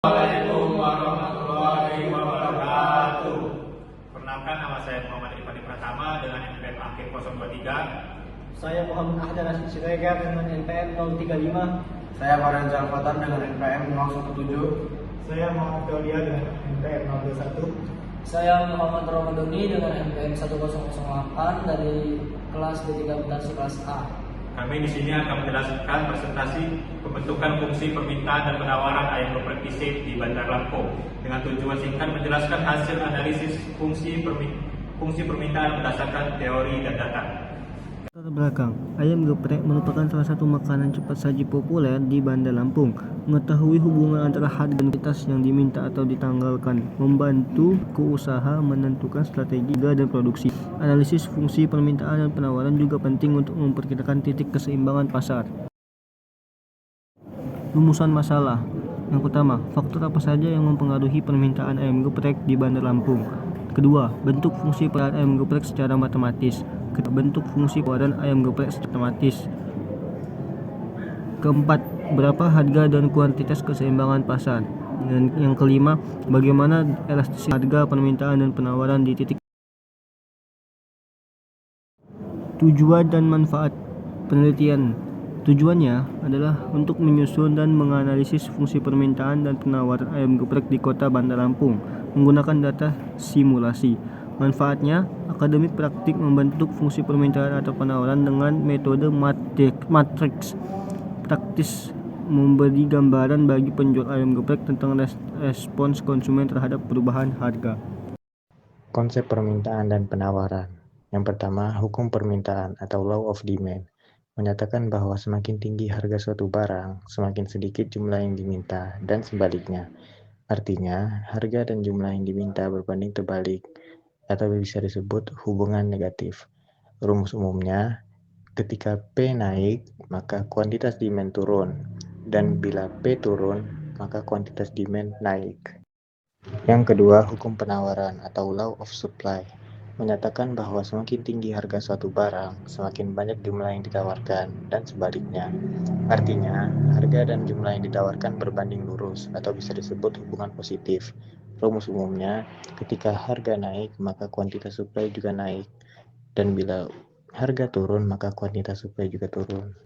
Assalamualaikum warahmatullahi wabarakatuh. Perkenalkan, nama saya Muhammad Irfan Pratama dengan NPM akhir 023. Saya Muhammad Ahdan Asyik Siregar dengan NPM 035. Saya Marian Jalfatan dengan NPM 017. Saya Muhammad Kaulia dengan NPM 021. Saya Muhammad Romadoni dengan NPM 1008 dari kelas D3 Akuntansi kelas A. Kami di sini akan menjelaskan presentasi pembentukan fungsi permintaan dan penawaran ayam geprek pisik di Bandar Lampung dengan tujuan singkat menjelaskan hasil analisis fungsi permintaan berdasarkan teori dan data. Latar belakang, ayam geprek merupakan salah satu makanan cepat saji populer di Bandar Lampung. Mengetahui hubungan antara harga dan kualitas yang diminta atau ditanggalkan, membantu usaha menentukan strategi harga dan produksi. Analisis fungsi permintaan dan penawaran juga penting untuk memperkirakan titik keseimbangan pasar. Rumusan masalah. Yang pertama, faktor apa saja yang mempengaruhi permintaan ayam geprek di Bandar Lampung? Kedua, bentuk fungsi peran ayam geprek secara matematis. Bentuk fungsi peran ayam geprek secara matematis. Keempat, berapa harga dan kuantitas keseimbangan pasar. Dan yang kelima, bagaimana elastisitas harga permintaan dan penawaran di titik. Tujuan dan manfaat penelitian. Tujuannya adalah untuk menyusun dan menganalisis fungsi permintaan dan penawaran ayam geprek di Kota Bandar Lampung menggunakan data simulasi. Manfaatnya, akademik praktik membentuk fungsi permintaan atau penawaran dengan metode matriks. Praktis memberi gambaran bagi penjual ayam geprek tentang respons konsumen terhadap perubahan harga. Konsep permintaan dan penawaran. Yang pertama, hukum permintaan atau law of demand menyatakan bahwa semakin tinggi harga suatu barang, semakin sedikit jumlah yang diminta, dan sebaliknya. Artinya, harga dan jumlah yang diminta berbanding terbalik, atau bisa disebut hubungan negatif. Rumus umumnya, ketika P naik, maka kuantitas demand turun, dan bila P turun, maka kuantitas demand naik. Yang kedua, hukum penawaran atau law of supply menyatakan bahwa semakin tinggi harga suatu barang, semakin banyak jumlah yang ditawarkan, dan sebaliknya. Artinya, harga dan jumlah yang ditawarkan berbanding lurus, atau bisa disebut hubungan positif. Rumus umumnya, ketika harga naik, maka kuantitas supply juga naik, dan bila harga turun, maka kuantitas supply juga turun.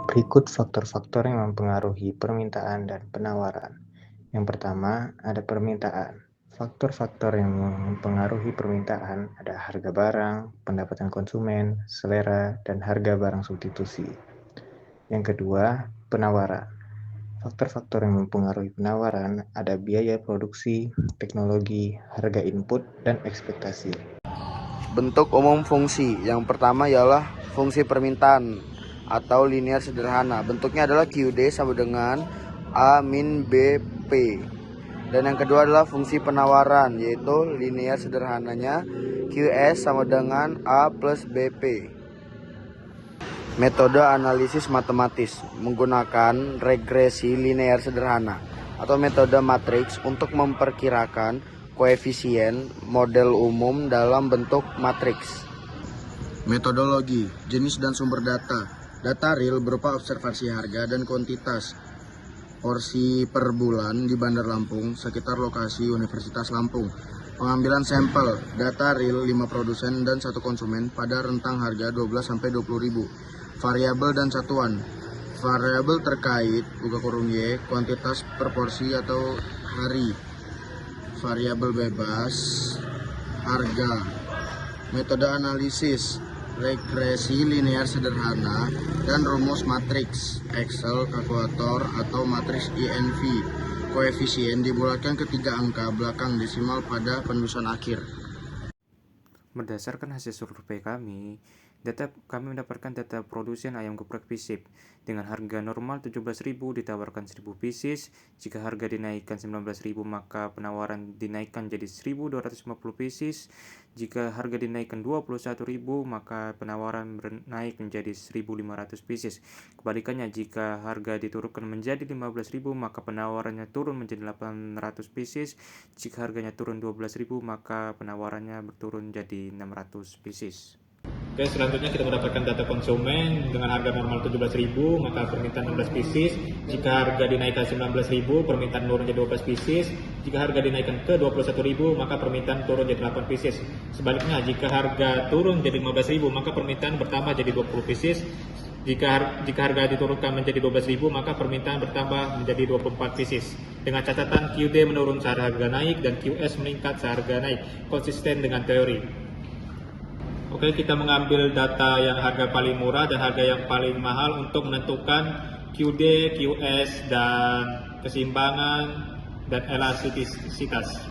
Berikut faktor-faktor yang mempengaruhi permintaan dan penawaran. Yang pertama, ada permintaan. Faktor-faktor yang mempengaruhi permintaan ada harga barang, pendapatan konsumen, selera, dan harga barang substitusi. Yang kedua, penawaran. Faktor-faktor yang mempengaruhi penawaran ada biaya produksi, teknologi, harga input, dan ekspektasi. Bentuk umum fungsi. Yang pertama ialah fungsi permintaan atau linear sederhana. Bentuknya adalah QD sama dengan A min BP. Dan yang kedua adalah fungsi penawaran, yaitu linear sederhananya QS sama dengan A plus BP. Metode analisis matematis menggunakan regresi linear sederhana atau metode matriks untuk memperkirakan koefisien model umum dalam bentuk matriks. Metodologi, jenis dan sumber data. Data real berupa observasi harga dan kuantitas porsi per bulan di Bandar Lampung sekitar lokasi Universitas Lampung. Pengambilan sampel data real 5 produsen dan 1 konsumen pada rentang harga 12-20 ribu. Variabel dan satuan. Variabel terkait buka kurung Y, kuantitas per porsi atau hari. Variabel bebas, harga. Metode analisis, regresi linear sederhana, dan rumus matriks, Excel, kalkulator, atau matriks INV. Koefisien dibulatkan ke 3 angka belakang desimal pada penulisan akhir. Berdasarkan hasil survei kami mendapatkan data produsen ayam geprek pisik dengan harga normal 17.000 ditawarkan 1.000 pieces. Jika harga dinaikkan 19.000 maka penawaran dinaikkan jadi 1.250 pieces. Jika harga dinaikkan 21.000 maka penawaran naik menjadi 1.500 pieces. Kebalikannya, jika harga diturunkan menjadi 15.000 maka penawarannya turun menjadi 800 pieces. Jika harganya turun 12.000 maka penawarannya berturun jadi 600 pieces. Oke, selanjutnya kita mendapatkan data konsumen dengan harga normal 17.000, maka permintaan 16 pieces. Jika harga dinaikkan 19.000, permintaan turun jadi 12 pieces. Jika harga dinaikkan ke 21.000, maka permintaan turun jadi 8 pieces. Sebaliknya, jika harga turun jadi 15.000, maka permintaan bertambah jadi 20 pieces. Jika harga diturunkan menjadi 12.000, maka permintaan bertambah menjadi 24 pieces. Dengan catatan QD menurun saat harga naik dan QS meningkat saat harga naik, konsisten dengan teori. Oke, kita mengambil data yang harga paling murah dan harga yang paling mahal untuk menentukan QD, QS, dan keseimbangan dan elastisitas.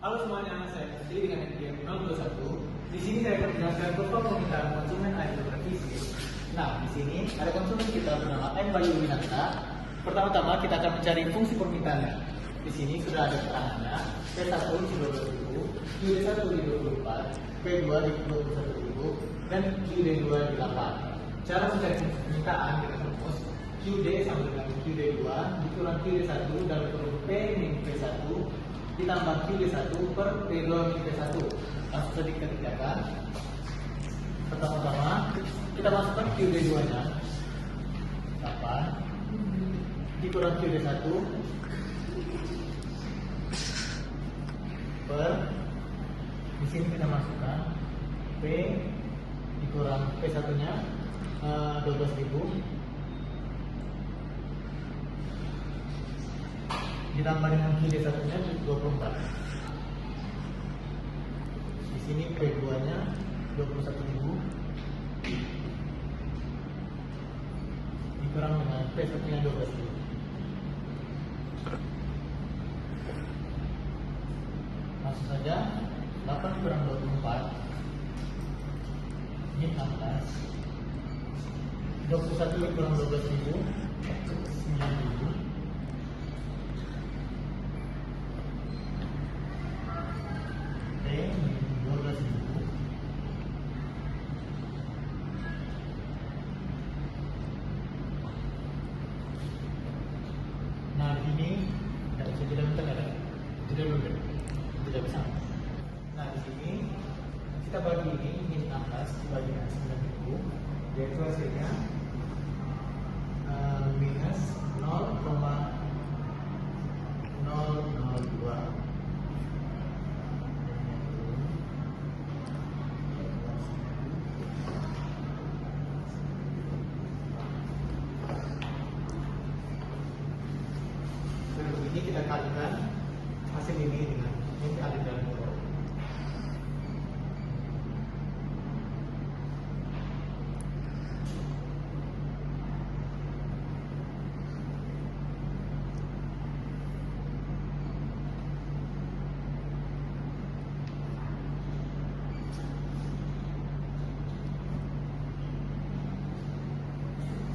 Halo semuanya, saya Fadli dengan NPM 021. Di sini saya akan menjelaskan kurva permintaan konsumen air bersih. Nah, di sini ada konsumen kita bernama M. Bayu Winata. Pertama-tama kita akan mencari fungsi permintaannya. Di sini sudah ada keterangannya. P1 di 12.000, QD1 di 24, P2 di 21.000, dan QD2 di 8. Cara mencari fungsi permintaan kita rumus QD sama dengan QD2 dikurang QD1 dan dikurang P min P1 ditambah QD1 per P2 min P1. Langsung saja kita kerjakan. Pertama-tama kita masukkan QD2 nya 8 dikurang QD1 per, di sini kita masukkan P dikurang P1 nya 12.000 ditambah dengan QD1 nya 24. Di sini P2 nya 21.000 dikurang dengan P1 nya 12.000. Langsung saja 8 kurang 24 ini 16. 21 kurang 12.000 9.000. P 12.000 Nah, ini tidak bisa tidak bentar ada. Tidak dulu. Tidak bisa. Nah, di sini kita bagi ini min 16 dibagi dengan 9.000, yaitu hasilnya minus 0,002. Terus ini kita kalikan hasil ini dengan ini ada dalam kurung.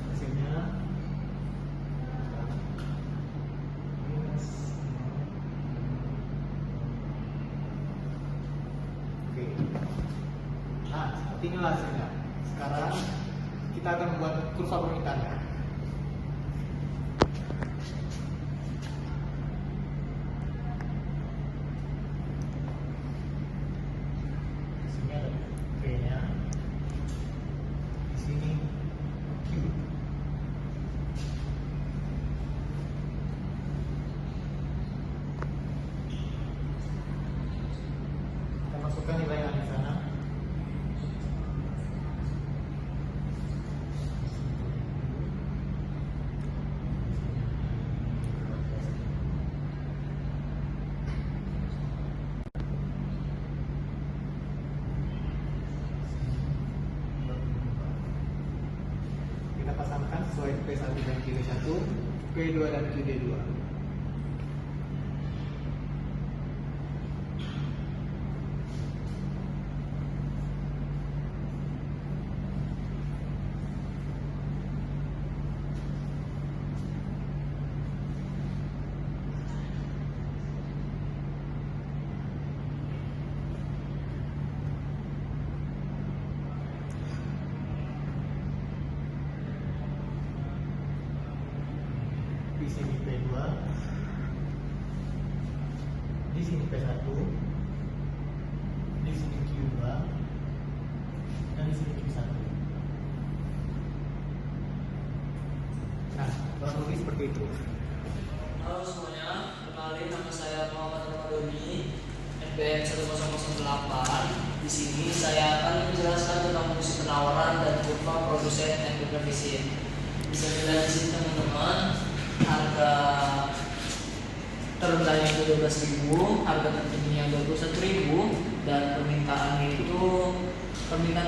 Hasilnya minus. Oke. Nah, seperti inilah hasilnya. Sekarang kita akan membuat kurva permintaannya. Di sini ada P-nya. Di sini Q. Kita masukkan nilai yang di sana. Kita pasangkan sesuai P1 dan QD1, P2 dan QD2. Di sini P2, di sini P1, di sini Q2, dari sini Q1. Nah, kurang lebih seperti itu. Halo semuanya, kenalin nama saya Muhammad Ramadhani, NPM 1008. Di sini saya akan menjelaskan tentang fungsi penawaran dan kurva produsen and beneficient. Bisa dilihat di sini teman-teman, harga terendahnya itu 12.000, harga tertingginya 21.000, dan permintaan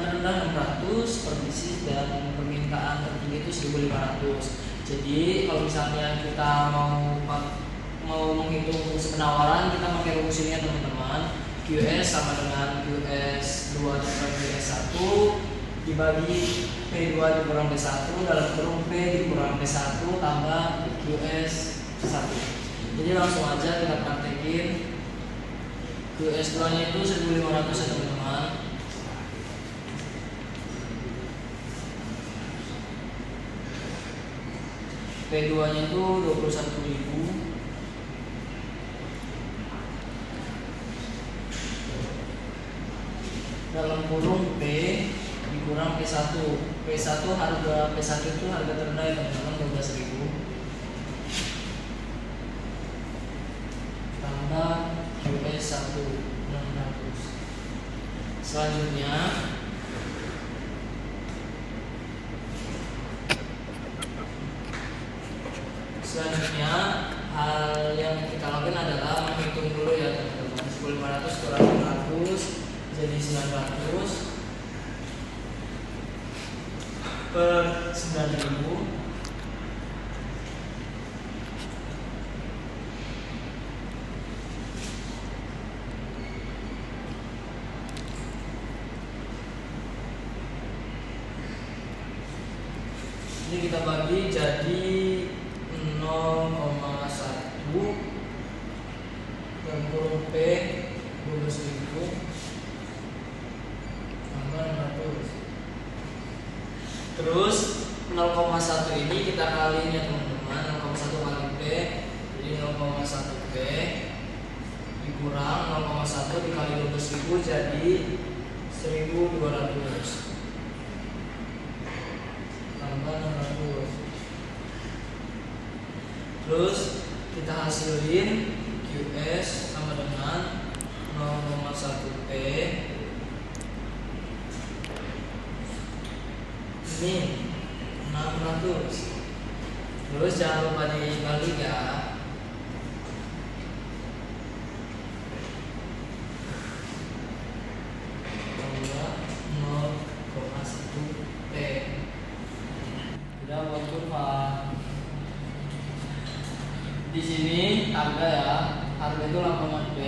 terendah 600 per pieces dan permintaan tertinggi itu 1.500. Jadi kalau misalnya kita mau menghitung fungsi penawaran, kita pakai rumusnya teman-teman. QS sama dengan QS 2 tambah QS 1 dibagi P2 dikurang P1 dalam kurung P dikurang P1 tambah QS 1. Jadi langsung aja kita praktekin. QS 2 nya itu 1.500 ya teman-teman. P2 nya itu 21.000. Dalam kurung P dikurang P1. P1 itu harga terendah ya teman-teman, 12.000. Tambah QS 1 600. Selanjutnya hal yang kita lakukan adalah menghitung dulu ya teman-teman. 1.500 kurang 600 jadi 900 per 9.000. Ini kita bagi jadi 0,1 dan kurung P 12.000 tambah 600. Terus 0,1 ini kita kaliin ya teman-teman. 0,1 kali P jadi 0,1 P dikurang 0,1 dikali 12.000 jadi 1.200 tambah 600. Terus kita hasilin QS sama dengan 0,1 P ini 600. Terus jangan lupa dibagi ya. Tambah 0,1 P. Udah buat kurva. Di sini harga ya, harga itu lambang B,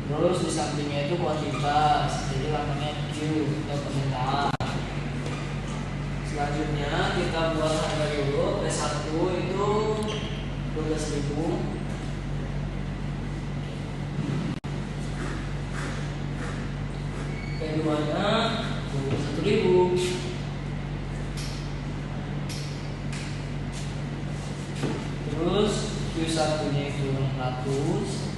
terus di sampingnya itu kuantitas, jadi lambangnya Q atau permintaan. Selanjutnya kita buat harga dulu. P1 itu 12.000, P2 nya 21.000. Terus Q1 nya itu 600,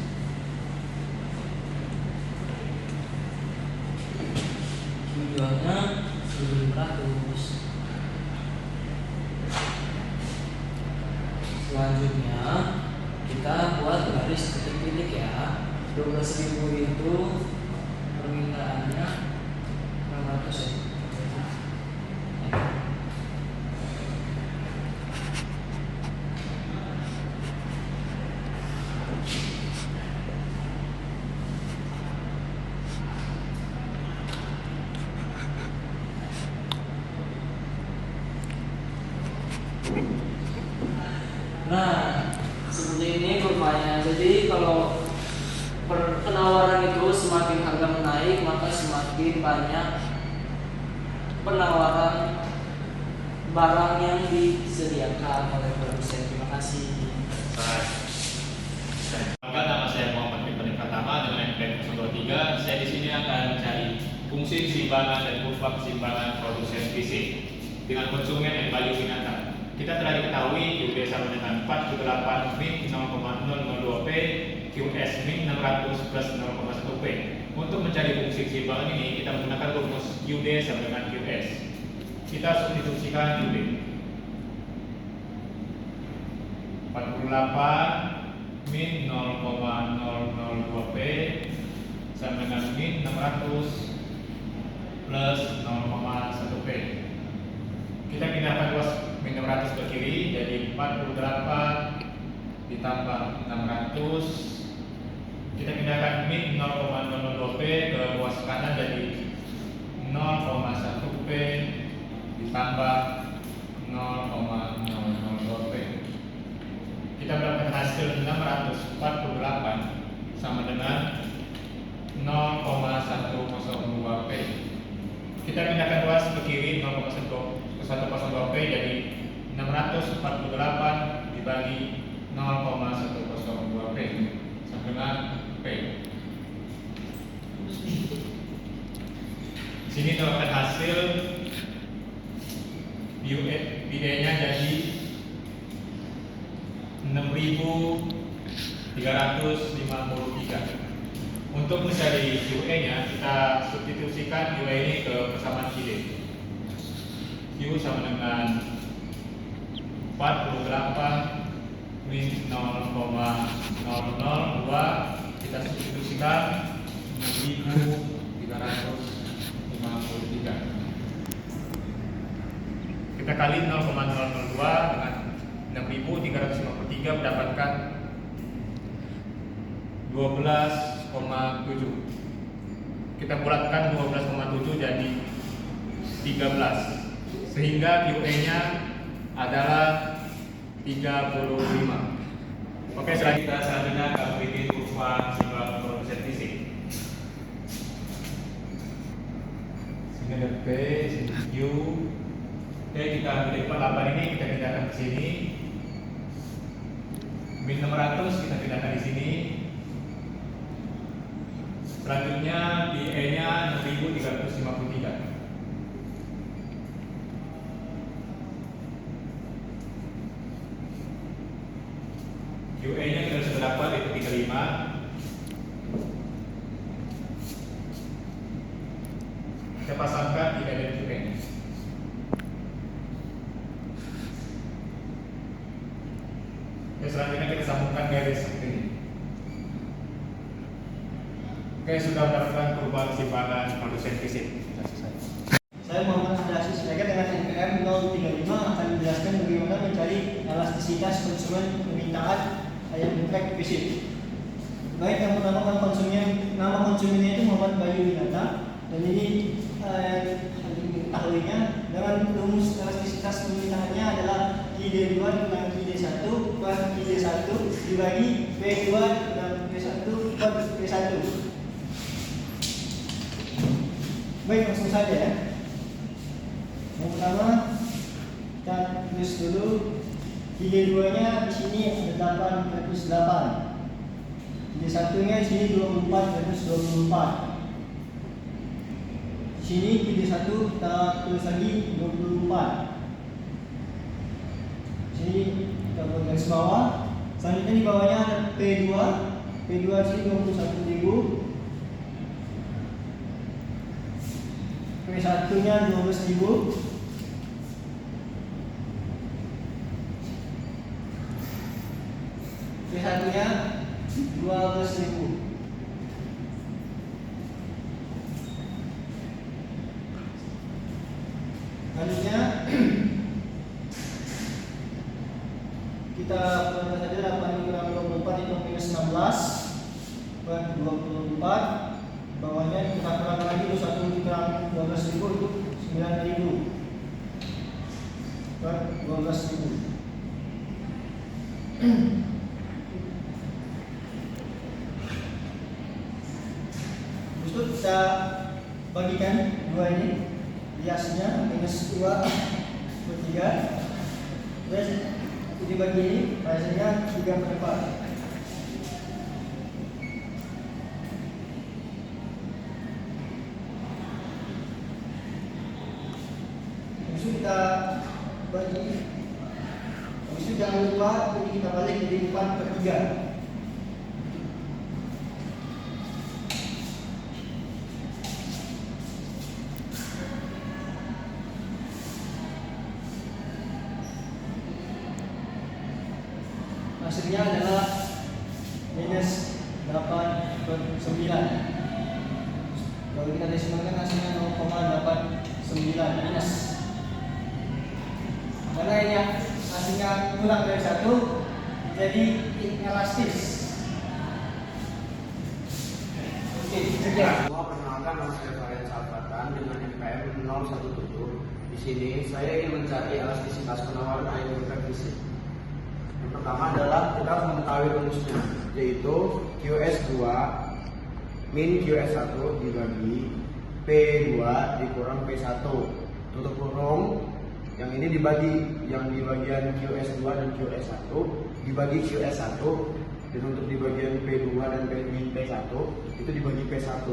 Q2 nya 1.500. Selanjutnya kita buat garis titik-titik ya. 12.000 itu permintaannya 600 ya. Nah, seperti ini kurvanya. Jadi kalau penawaran itu semakin harga menaik, maka semakin banyak penawaran barang yang disediakan oleh produsen. Terima kasih. Nama saya Muhammad Rifani Pratama dengan NPM 023. Saya di sini akan mencari fungsi keseimbangan dan kurva keseimbangan produsen fisik dengan konsumen yang value binatang. Kita telah diketahui QD sama dengan 48 min 0,002 P, QS min 600 plus 0,1 P. Untuk mencari fungsi keseimbangan ini, kita menggunakan rumus QD sama dengan QS. Kita substitusikan QD. 48 min 0,002P sama dengan min 600 plus 0,1P. Kita pindahkan ruas min 600 ke kiri, jadi 48 ditambah 600. Kita pindahkan min 0,002P ke ruas kanan, jadi 0,1P ditambah 0,002P. Kita mendapatkan hasil 648 sama dengan 0,102P. Kita pindahkan ruas ke kiri 0,102P, jadi 648 dibagi 0,102P sama dengan P. Sini terdapat hasil BA-nya jadi 6.353. Untuk mencari QE-nya, kita substitusikan QE ini ke persamaan QD. Q sama dengan 48 min 0,002, kita substitusikan 6.353. Kita kali 0,002 dengan 6.353 mendapatkan 12,7. Kita bulatkan 12,7 jadi 13, sehingga QE-nya adalah 35. Oke, selanjutnya kita bikin kurva keseimbangan produsen fisik. Sini ada P, sini Q. Oke, kita ambil 48 ini, kita pindahkan ke sini. Min 600 kita pindahkan di sini. Selanjutnya BA-nya 6.353. QA-nya kita sudah dapat, itu 35. Kita pasangkan di LN QA. Oke, selanjutnya kita sambungkan garis seperti ini. Oke, sudah mendapatkan kurva keseimbangan produsen fisik. Saya Muhammad Abdasis dengan NPM 035 akan menjelaskan bagaimana mencari elastisitas konsumen permintaan ayam geprek fisik. Baik, yang pertama nama konsumennya itu Muhammad Bayu Winata, dan ini diketahuinya dengan rumus elastisitas permintaannya adalah ID2 kurang ID1 per ID1 dibagi P2 kurang P1 per P1. Baik, langsung saja ya. Yang pertama kita tulis dulu ID2 nya di sini ada 8/8. ID1 nya di sini 24/24. Di sini ID1 kita tulis lagi 24. Di sini kita buat garis bawah. Selanjutnya di bawahnya ada P2. P2 di sini 21.000. P1 nya 12.000. P1 nya 12.000. Selanjutnya kita perhatikan saja 8 kurang 24 itu minus 16 per 24. Bawahnya kita kurang lagi 1 kurang 12.000 itu 9.000 per 12.000. Itu kita bagikan dua ini, biasanya minus 2 per 3. Terus ini bagi ini, biasanya 3 per 4. Kita bagi, habis itu jangan lupa ini kita balik jadi 4/3. minus 8,9. Kalau kita desimalkan hasilnya 0,89 minus. Karena ini hasilnya kurang dari 1, jadi inelastis. Oke, sekian. Semua perkenalkan nama saya Varian Salvatan dengan NPM 017. Di sini saya ingin mencari elastisitas penawaran ayam geprek fisik. Yang pertama adalah kita harus mengetahui rumusnya, yaitu QS2 min QS1 dibagi P2 dikurang P1 tutup kurung. Yang ini dibagi, yang di bagian QS2 dan QS1 dibagi QS1, dan untuk di bagian P2 dan P1 itu dibagi P1.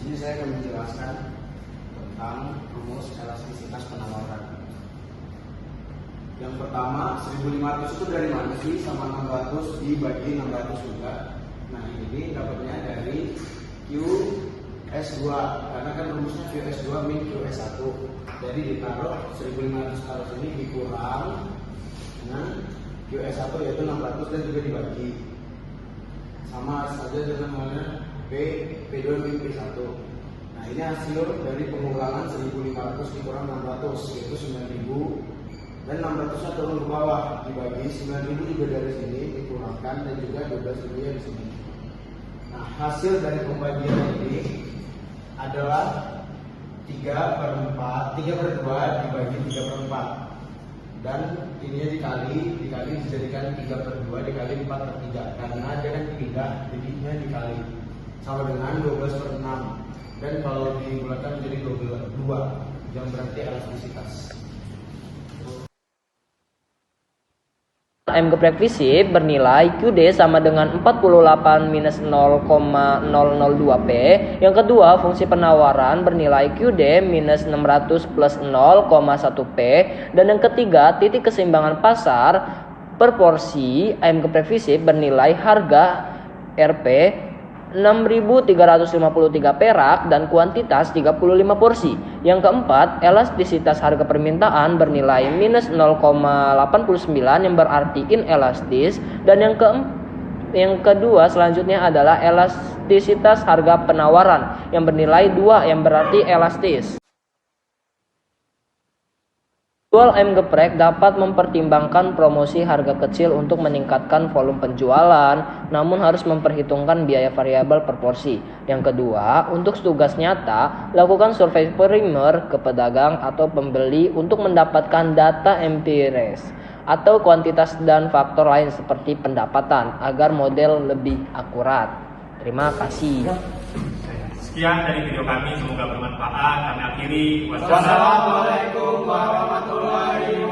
Di sini saya akan menjelaskan tentang rumus elastisitas penawaran. Yang pertama, 1500 itu dari mana sih? Sama 600 dibagi 600 juga. Nah, ini dapatnya dari QS2, karena kan rumusnya QS2 min QS1. Jadi ditaruh 1500 taruh sini dikurang dengan QS1 yaitu 600 dan juga dibagi. Sama saja dengan namanya P2 min P1. Nah, ini hasil dari pengurangan 1500 dikurang 600 yaitu 9000, dan 600 nya turun ke bawah dibagi 9000 juga dari sini dikurangkan dan juga 12.000 nya di sini. Nah, hasil dari pembagian ini adalah 3/4, 3/2 dibagi 3/4, dan ininya dikali dijadikan 3/2 dikali 4/3 karena dia kan 3 jadinya dikali sama dengan 12/6, dan kalau dibulatkan menjadi 2 yang berarti elastisitas. M geprek fisik bernilai QD sama dengan 48 minus 0,002 P. Yang kedua, fungsi penawaran bernilai QD minus 600 plus 0,1 P. Dan yang ketiga, titik keseimbangan pasar per porsi ayam geprek fisik bernilai harga Rp 6.353 perak dan kuantitas 35 porsi. Yang keempat, elastisitas harga permintaan bernilai minus 0,89 yang berarti inelastis. Dan yang kedua selanjutnya adalah elastisitas harga penawaran yang bernilai 2 yang berarti elastis. Penjual ayam geprek dapat mempertimbangkan promosi harga kecil untuk meningkatkan volume penjualan, namun harus memperhitungkan biaya variabel per porsi. Yang kedua, untuk tugas nyata, lakukan survei primer ke pedagang atau pembeli untuk mendapatkan data empiris atau kuantitas dan faktor lain seperti pendapatan agar model lebih akurat. Terima kasih. Sekian dari video kami, semoga bermanfaat. Kami akhiri. Wassalamualaikum warahmatullahi wabarakatuh.